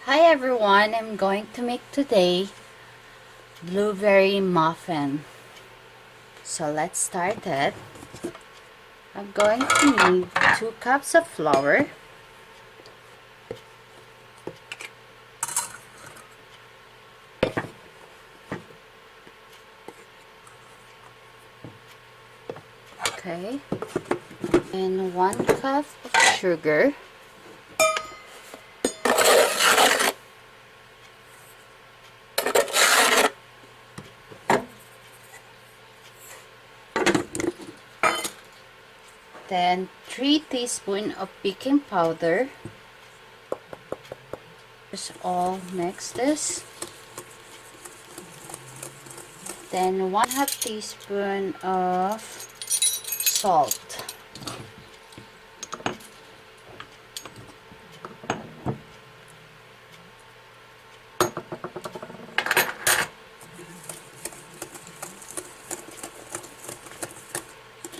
Hi everyone, I'm going to make today blueberry muffin. So let's start it. I'm going to need 2 cups of flour, okay, and 1 cup of sugar, then 3 teaspoons of baking powder. Just all mix this. Then 1/2 teaspoon of salt.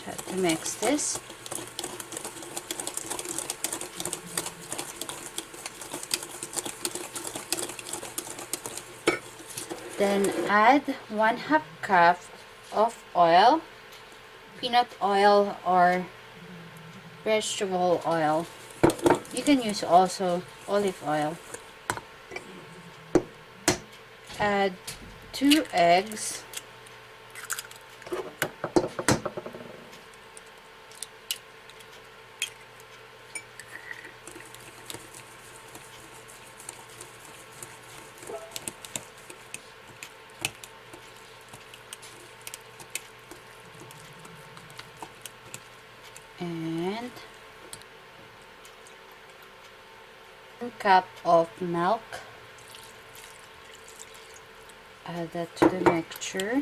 Try to mix this. Then add 1/2 cup of oil, peanut oil or vegetable oil. You can use also olive oil. Add 2 eggs. And 1 cup of milk. Add that to the mixture.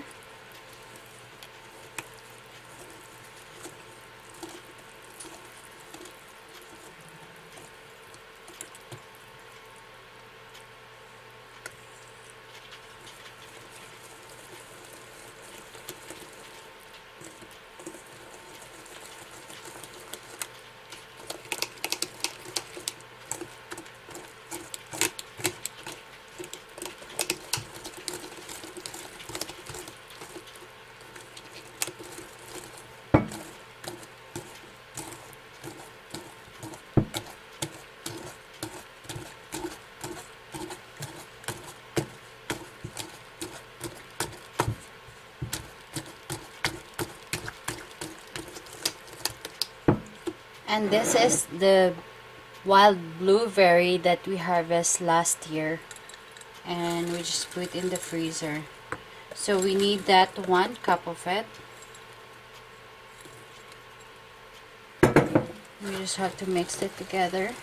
And this is the wild blueberry that we harvested last year, and we just put in the freezer. So we need that 1 cup of it. We just have to mix it together.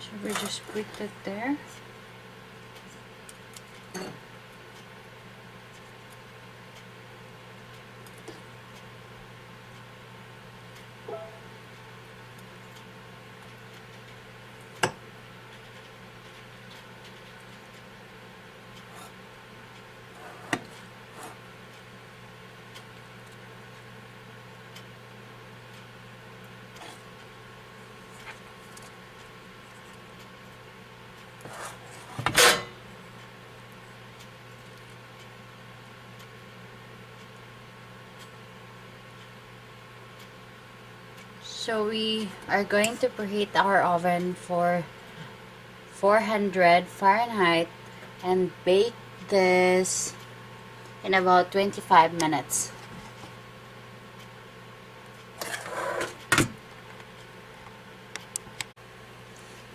So we just put it there. So we are going to preheat our oven for 400 Fahrenheit and bake this in about 25 minutes.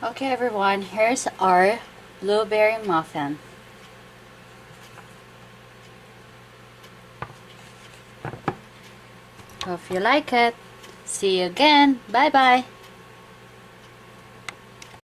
Okay everyone, here's our blueberry muffin. Hope you like it. See you again. Bye bye.